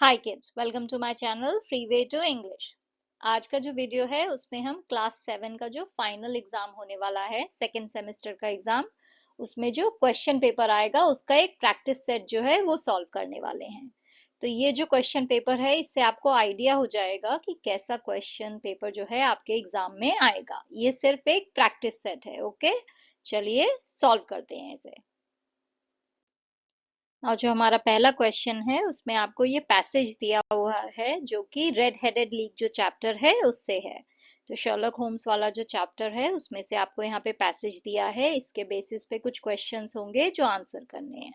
Hi kids, welcome to my channel free way to English. आज का जो video है उसमें हम क्लास 7 का जो फाइनल एग्जाम होने वाला है, सेकेंड सेमेस्टर का एग्जाम, उसमें जो क्वेश्चन पेपर आएगा उसका एक प्रैक्टिस सेट जो है वो सॉल्व करने वाले हैं। तो ये जो क्वेश्चन पेपर है इससे आपको आइडिया हो जाएगा कि कैसा क्वेश्चन पेपर जो है आपके एग्जाम में आएगा। ये सिर्फ एक प्रैक्टिस सेट है। ओके, चलिए सॉल्व करते हैं इसे। और जो हमारा पहला क्वेश्चन है उसमें आपको ये पैसेज दिया हुआ है जो कि रेड हेडेड लीक जो चैप्टर है उससे है। तो शर्लक होम्स वाला जो चैप्टर है उसमें से आपको यहाँ पे पैसेज दिया है, इसके बेसिस पे कुछ क्वेश्चंस होंगे जो आंसर करने हैं।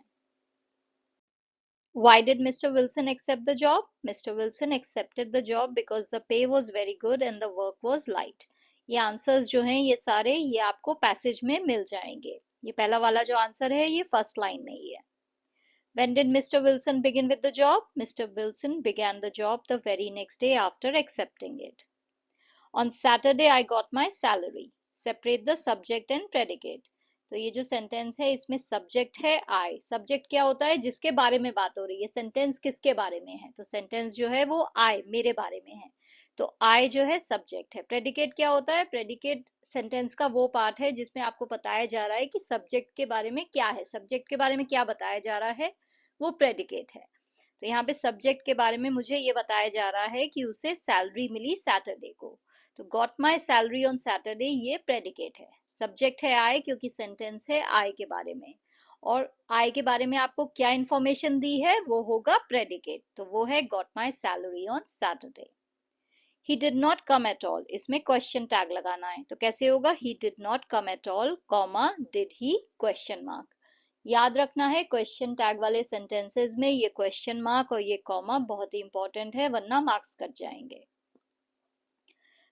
Why did Mr. Wilson accept the job? Mr. Wilson accepted the job because the pay was very good and the work was light. ये आंसर्स जो हैं ये सारे ये आपको पैसेज में मिल जाएंगे। ये पहला वाला जो आंसर है ये फर्स्ट लाइन में ही है। When did Mr. Wilson begin with the job? Mr. Wilson began the job the very next day after accepting it. On Saturday I got my salary. Separate the subject and predicate. तो ये जो sentence है इसमें subject है आई। Subject क्या होता है? जिसके बारे में बात हो रही है। सेंटेंस किसके बारे में है? तो सेंटेंस जो है वो आई, मेरे बारे में है। तो आई जो है सब्जेक्ट है। प्रेडिकेट क्या होता है? प्रेडिकेट सेंटेंस का वो पार्ट है जिसमें आपको बताया जा रहा है कि सब्जेक्ट के बारे में क्या है, सब्जेक्ट के बारे में क्या बताया जा रहा है, वो प्रेडिकेट है। तो यहाँ पे सब्जेक्ट के बारे में मुझे ये बताया जा रहा है कि उसे सैलरी मिली सैटरडे को। तो got my salary on Saturday ये प्रेडिकेट है। सब्जेक्ट है आई क्योंकि सेंटेंस है आई के बारे में, और आई के बारे में आपको क्या इंफॉर्मेशन दी है वो होगा प्रेडिकेट। तो वो है got my salary on Saturday. He did not come at all, इसमें क्वेश्चन टैग लगाना है। तो कैसे होगा? He did not come at all comma did he question mark. याद रखना है क्वेश्चन टैग वाले सेंटेंसेस में ये क्वेश्चन मार्क और ये कॉमा बहुत ही इंपॉर्टेंट है, वरना मार्क्स कट जाएंगे।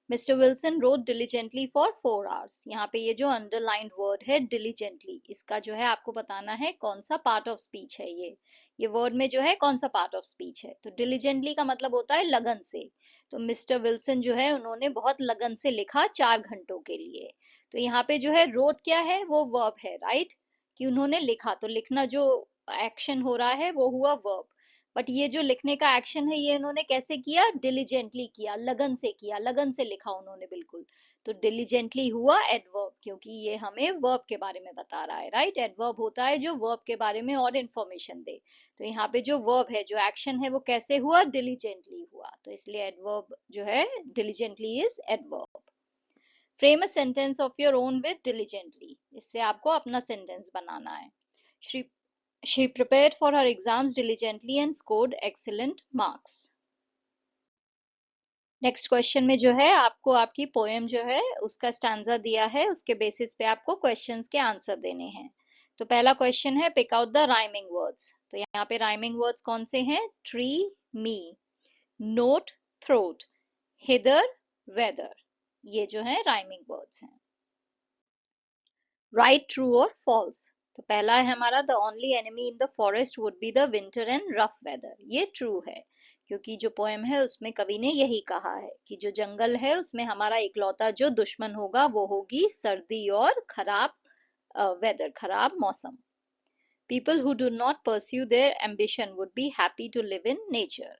Mister Wilson road diligently for 4 hours. यहाँ पे ये जो अंडरलाइंड वर्ड है डिलीजेंटली, इसका जो है आपको बताना है कौन सा पार्ट ऑफ स्पीच है। ये वर्ड में जो है कौन सा पार्ट ऑफ स्पीच है। तो डिलीजेंटली का मतलब होता है लगन से। तो मिस्टर विल्सन जो है उन्होंने बहुत लगन से लिखा 4 घंटों के लिए। तो यहाँ पे जो है रोड क्या है? वो वर्ब है, राइट? कि उन्होंने लिखा, तो लिखना जो एक्शन हो रहा है वो हुआ वर्ब। बट ये जो लिखने का एक्शन है ये इन्होंने कैसे किया? डिलीजेंटली किया, लगन से किया, लगन से लिखा उन्होंने बिल्कुल। तो डिलीजेंटली हुआ एडवर्ब, क्योंकि ये हमें वर्ब के बारे में बता रहा है, राइट? एडवर्ब होता है जो वर्ब के बारे में और इन्फॉर्मेशन दे। तो यहाँ पे जो वर्ब है, जो एक्शन है, वो कैसे हुआ? डिलीजेंटली हुआ। तो इसलिए एडवर्ब जो है diligently is adverb. Frame a sentence of your own with diligently, इससे आपको अपना सेंटेंस बनाना है। Shri She prepared for her exams diligently and scored excellent marks. Next question में जो है आपको आपकी पोएम जो है उसका स्टैंजा दिया है, उसके बेसिस पे आपको क्वेश्चंस के आंसर देने हैं। तो पहला क्वेश्चन है pick out the rhyming words. तो यहाँ पे राइमिंग वर्ड्स कौन से हैं? Tree, me, note, throat, hither, weather, ये जो है राइमिंग वर्ड्स हैं। राइट ट्रू और फॉल्स। तो पहला है हमारा the only enemy in the forest would be the winter and rough weather. ये ट्रू है क्योंकि जो पोएम है उसमें कवि ने यही कहा है कि जो जंगल है उसमें हमारा इकलौता जो दुश्मन होगा वो होगी सर्दी और खराब वेदर, खराब मौसम। People who do not pursue their ambition would be happy to live in nature.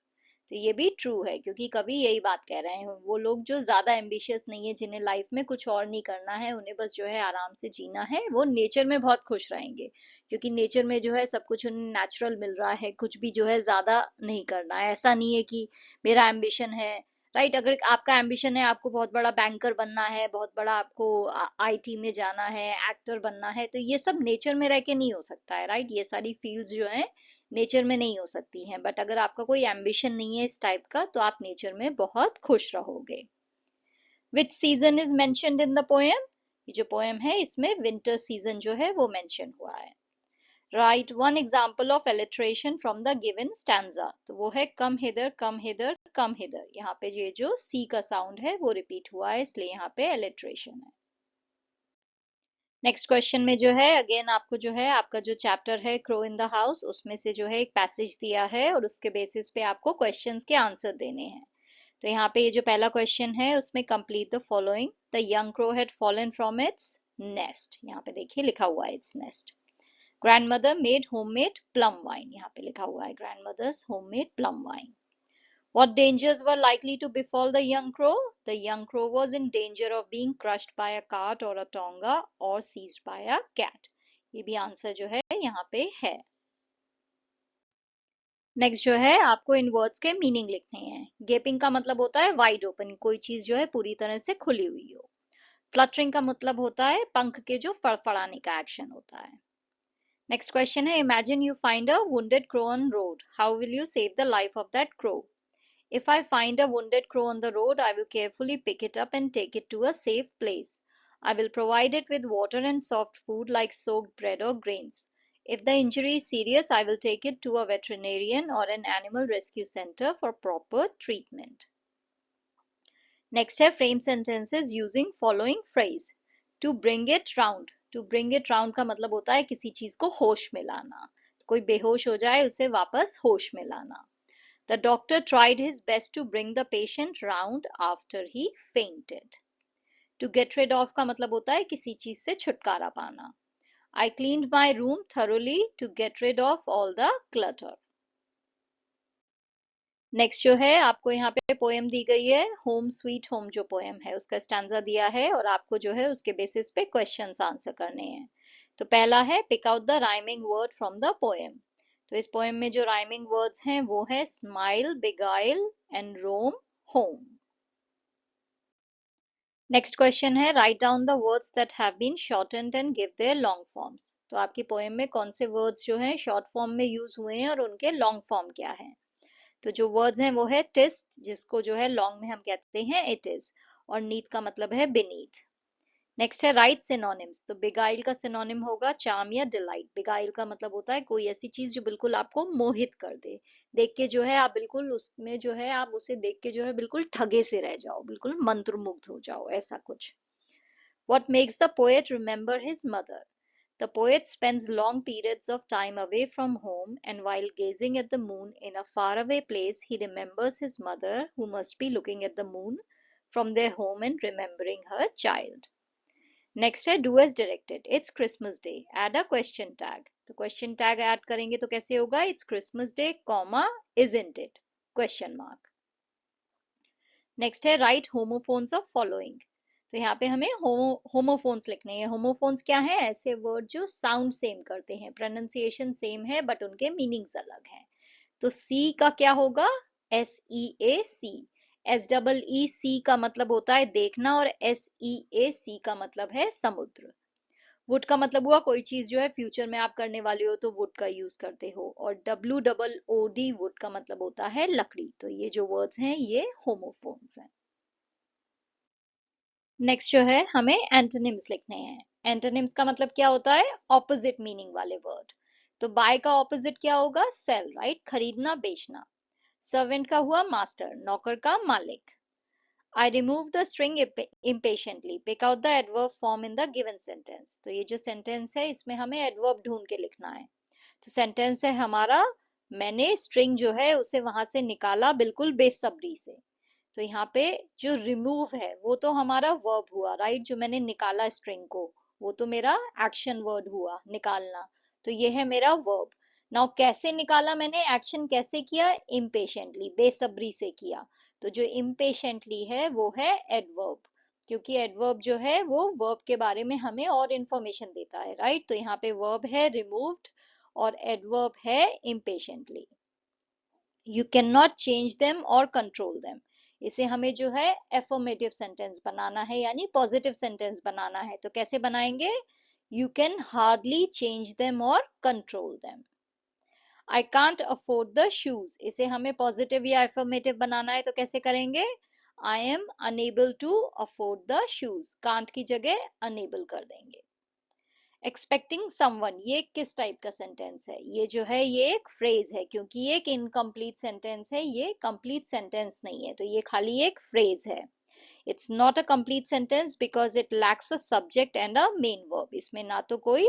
तो ये भी ट्रू है क्योंकि कवि यही बात कह रहे हैं, वो लोग जो ज्यादा एम्बिशियस नहीं है, जिन्हें लाइफ में कुछ और नहीं करना है, उन्हें बस जो है आराम से जीना है, वो नेचर में बहुत खुश रहेंगे। क्योंकि नेचर में जो है सब कुछ उन्हें नेचुरल मिल रहा है, कुछ भी जो है ज्यादा नहीं करना है। ऐसा नहीं है कि मेरा एम्बिशन है, राइट? अगर आपका एम्बिशन है, आपको बहुत बड़ा बैंकर बनना है, बहुत बड़ा आपको आईटी में जाना है, एक्टर बनना है, तो ये सब नेचर में रह के नहीं हो सकता है, राइट? ये सारी फील्ड्स जो है नेचर में नहीं हो सकती हैं। बट अगर आपका कोई एम्बिशन नहीं है इस टाइप का तो आप नेचर में बहुत खुश रहोगे। विच season is mentioned in the poem? ये जो पोएम है इसमें विंटर सीजन जो है वो मेंशन हुआ है। Right one example of alliteration from the given stanza. तो वो है कम हिदर, कम हिदर, कम हिदर। यहाँ पे ये जो सी का साउंड है वो रिपीट हुआ है, इसलिए यहाँ पे एलिट्रेशन है। नेक्स्ट क्वेश्चन में जो है अगेन आपको जो है आपका जो चैप्टर है क्रो इन द हाउस, उसमें से जो है एक पैसेज दिया है और उसके बेसिस पे आपको क्वेश्चंस के आंसर देने हैं। तो यहाँ पे ये जो पहला क्वेश्चन है उसमें complete the following. The young crow had fallen from its nest. यहाँ पे देखिए लिखा हुआ है its nest. Grandmother made homemade plum wine, यहाँ पे लिखा हुआ है grandmother's homemade plum wine. What dangers were likely to befall the young crow? The young crow was in danger of being crushed by a cart or a tonga or seized by a cat. ये भी answer जो है यहाँ पे है. Next जो है आपको इन वर्ड्स के मीनिंग लिखने हैं. गेपिंग का मतलब होता है वाइड ओपन, कोई चीज जो है पूरी तरह से खुली हुई हो. फ्लटरिंग का मतलब होता है पंख के जो फड़फड़ाने का एक्शन होता है. नेक्स्ट क्वेश्चन है, imagine you find a wounded crow on road, how will you save the life of that crow? If I find a wounded crow on the road, I will carefully pick it up and take it to a safe place. I will provide it with water and soft food like soaked bread or grains. If the injury is serious, I will take it to a veterinarian or an animal rescue center for proper treatment. Next है frame sentences using following phrase. To bring it round. To bring it round का मतलब होता है किसी चीज को होश में लाना. कोई बेहोश हो जाए उसे वापस होश में लाना. The doctor tried his best to bring the patient round after he fainted. To get rid of का मतलब होता है किसी चीज से छुटकारा पाना. I cleaned my room thoroughly to get rid of all the clutter. Next जो है आपको यहाँ पे पोएम दी गई है. होम स्वीट होम जो पोएम है उसका स्टैंजा दिया है और आपको जो है उसके बेसिस पे क्वेश्चंस आंसर करने हैं. तो पहला है pick out the rhyming word from the poem. तो इस पोएम में जो राइमिंग वर्ड्स हैं वो है smile, beguile and roam, home. Next question है write down the words that have been shortened and give their long forms. तो आपकी पोएम में कौन से वर्ड्स जो हैं शॉर्ट फॉर्म में यूज हुए हैं और उनके लॉन्ग फॉर्म क्या है. तो जो वर्ड्स हैं वो है टिस्ट, जिसको जो है लॉन्ग में हम कहते हैं इट इज, और नीथ का मतलब है beneath. नेक्स्ट है राइट सिनोनिम्स. तो बिगाइल का सिनोनिम होगा चार्म या डिलाइट. बिगाइल का मतलब होता है कोई ऐसी चीज जो बिल्कुल आपको मोहित कर दे, देख के जो है आप बिल्कुल उसमें जो है आप उसे देख के जो है बिल्कुल ठगे से रह जाओ, बिल्कुल मंत्रमुग्ध हो जाओ, ऐसा कुछ. What makes the poet remember his mother? The poet spends long periods of time away from home, and while gazing at the moon in a faraway place, he remembers his mother, who must be looking at the moon from their home and remembering her child. Next है do as directed. It's Christmas Day. Add a question tag. तो question tag add करेंगे तो कैसे होगा? It's Christmas Day, comma, isn't it? Question mark. Next है right homophones of following. तो यहाँ पे हमें होमोफोन्स लिखने हैं. होमोफोन्स क्या है? ऐसे वर्ड जो साउंड सेम करते हैं, प्रोनाउंसिएशन सेम है बट उनके मीनिंग्स अलग हैं. तो सी का क्या होगा? SEAC. SEEC का मतलब होता है देखना और SEAC का मतलब है समुद्र. वुड का मतलब हुआ कोई चीज जो है फ्यूचर में आप करने वाले हो तो वुड का यूज करते हो, और WOOD वुड का मतलब होता है लकड़ी. तो ये जो वर्ड्स हैं ये होमोफोन्स हैं. नेक्स्ट जो है हमें एंटोनिम्स लिखने हैं. एंटोनिम्स का मतलब क्या होता है? ऑपोजिट मीनिंग वाले वर्ड. तो बाय का ऑपोजिट क्या होगा? सेल, राइट, खरीदना, बेचना. सर्वेंट का हुआ मास्टर, नौकर का मालिक. I remove the string impatiently. Pick out the adverb form in the given sentence. तो ये जो सेंटेंस है इसमें हमें एडवर्ब ढूंढ के लिखना है. तो सेंटेंस है हमारा मैंने स्ट्रिंग जो है उसे वहां से निकाला बिल्कुल बेसब्री से. तो यहाँ पे जो रिमूव है वो तो हमारा वर्ब हुआ, राइट. जो मैंने निकाला स्ट्रिंग को वो तो मेरा एक्शन वर्ड हुआ, निकालना. तो ये है मेरा वर्ब. नाउ कैसे निकाला मैंने, एक्शन कैसे किया? इम्पेशेंटली, बेसब्री से किया. तो जो इम्पेशेंटली है वो है एडवर्ब, क्योंकि एडवर्ब जो है वो वर्ब के बारे में हमें और इंफॉर्मेशन देता है, राइट. तो यहाँ पे वर्ब है रिमूव्ड और एडवर्ब है impatiently. You can not change them और कंट्रोल देम. इसे हमें जो है एफर्मेटिव सेंटेंस बनाना है, यानी पॉजिटिव सेंटेंस बनाना है. तो कैसे बनाएंगे? You can hardly change them और control them. I can't afford the shoes. इसे हमें पॉजिटिव या एफर्मेटिव बनाना है तो कैसे करेंगे? I am unable to afford the shoes. Can't की जगह अनेबल कर देंगे. एक्सपेक्टिंग समवन, ये किस टाइप का सेंटेंस है? ये जो है ये एक फ्रेज है, क्योंकि ये एक इनकम्प्लीट सेंटेंस है, ये कंप्लीट सेंटेंस नहीं है. तो ये खाली एक फ्रेज है. It's not a complete sentence because it lacks a subject and a main verb. इसमें ना तो कोई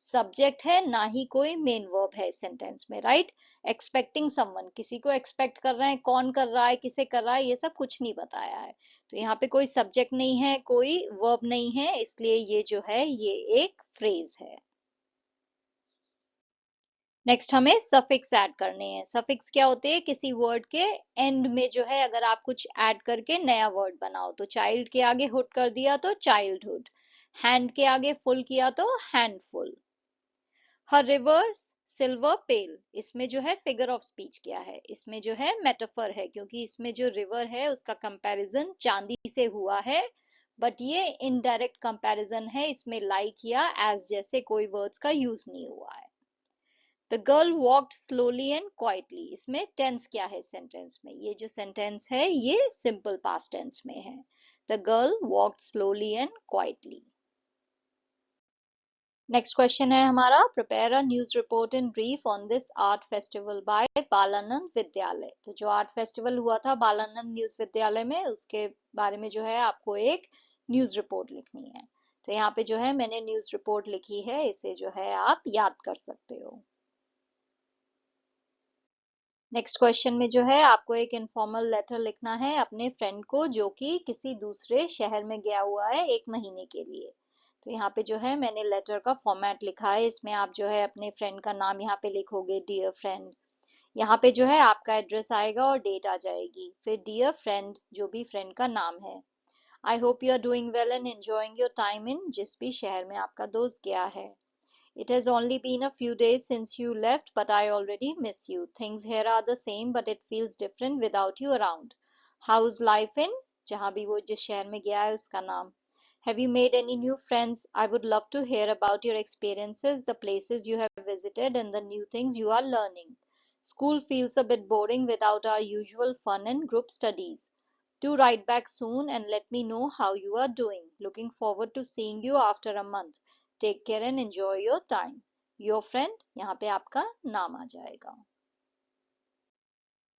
सब्जेक्ट है ना ही कोई मेन वर्ब है इस सेंटेंस में, राइट. एक्सपेक्टिंग समवन, किसी को एक्सपेक्ट कर रहे हैं, कौन कर रहा है, किसे कर रहा है, ये सब कुछ नहीं बताया है. तो यहाँ पे कोई सब्जेक्ट नहीं है, कोई वर्ब नहीं है, इसलिए ये जो है ये एक फ्रेज है. नेक्स्ट हमें सफिक्स ऐड करने हैं। सफिक्स क्या होते हैं? किसी वर्ड के एंड में जो है अगर आप कुछ ऐड करके नया वर्ड बनाओ, तो चाइल्ड के आगे हुड कर दिया तो चाइल्डहुड, हैंड के आगे फुल किया तो हैंडफुल। हर रिवर्स सिल्वर पेल, इसमें जो है फिगर ऑफ स्पीच क्या है? इसमें जो है मेटाफर है, क्योंकि इसमें जो रिवर है उसका कंपैरिजन चांदी से हुआ है, बट ये इनडायरेक्ट कंपैरिजन है, इसमें लाइक या एज जैसे कोई वर्ड्स का यूज नहीं हुआ है। The girl walked slowly and quietly, इसमें टेंस क्या है सेंटेंस में? ये जो सेंटेंस है ये सिंपल पास्ट टेंस में है। The girl walked slowly and quietly. Next question है हमारा, prepare a news report in brief on this art festival bye Balanand विद्यालय। तो जो आर्ट फेस्टिवल हुआ था बालानंद न्यूज विद्यालय में, उसके बारे में जो है आपको एक न्यूज रिपोर्ट लिखनी है। तो यहाँ पे जो है मैंने न्यूज रिपोर्ट लिखी है, इसे जो है आप याद कर सकते हो। नेक्स्ट क्वेश्चन में जो है आपको एक इनफॉर्मल लेटर लिखना है अपने फ्रेंड को, जो कि किसी दूसरे शहर में गया हुआ है 1 महीने के लिए। तो यहाँ पे जो है मैंने लेटर का फॉर्मेट लिखा है, इसमें आप जो है अपने फ्रेंड का नाम यहाँ पे लिखोगे, डियर फ्रेंड। यहाँ पे जो है आपका एड्रेस आएगा और डेट आ जाएगी, फिर डियर फ्रेंड जो भी फ्रेंड का नाम है। I hope you are doing well and enjoying your time in, जिस भी शहर में आपका दोस्त गया है। It has only been a few days since you left, but I already miss you. Things here are the same, but it feels different without you around. How's life in? जहाँ भी वो जिस शहर में गया है उसका नाम। Have you made any new friends? I would love to hear about your experiences, the places you have visited, and the new things you are learning. School feels a bit boring without our usual fun and group studies. Do write back soon and let me know how you are doing. Looking forward to seeing you after a month. Take care and enjoy your time. Your friend, यहाँ पे आपका नाम आ जाएगा।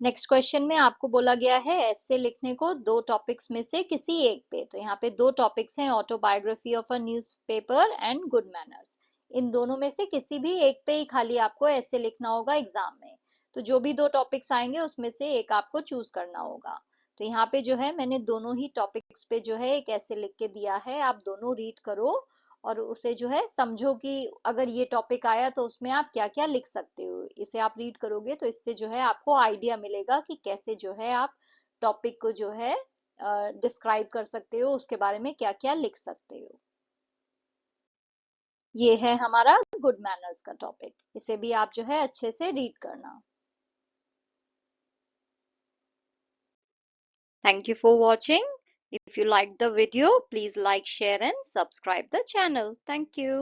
Next question में आपको बोला गया है ऐसे लिखने को दो टॉपिक्स में से किसी एक पे। तो यहाँ पे दो टॉपिक्स हैं, autobiography of a newspaper and good manners. इन दोनों में से किसी भी एक पे ही खाली आपको ऐसे लिखना होगा एग्जाम में। तो जो भी दो टॉपिक्स आएंगे उसमें से एक आपको चूज करना होगा। तो यहाँ पे जो है मैंने दोनों ही टॉपिक्स पे जो है एक ऐसे लिख के दिया है, आप दोनों रीड करो और उसे जो है समझो कि अगर ये टॉपिक आया तो उसमें आप क्या क्या लिख सकते हो। इसे आप रीड करोगे तो इससे जो है आपको आइडिया मिलेगा कि कैसे जो है आप टॉपिक को जो है डिस्क्राइब कर सकते हो, उसके बारे में क्या क्या लिख सकते हो। ये है हमारा गुड मैनर्स का टॉपिक, इसे भी आप जो है अच्छे से रीड करना। Thank you for watching. If you liked the video, please like, share and subscribe the channel. Thank you.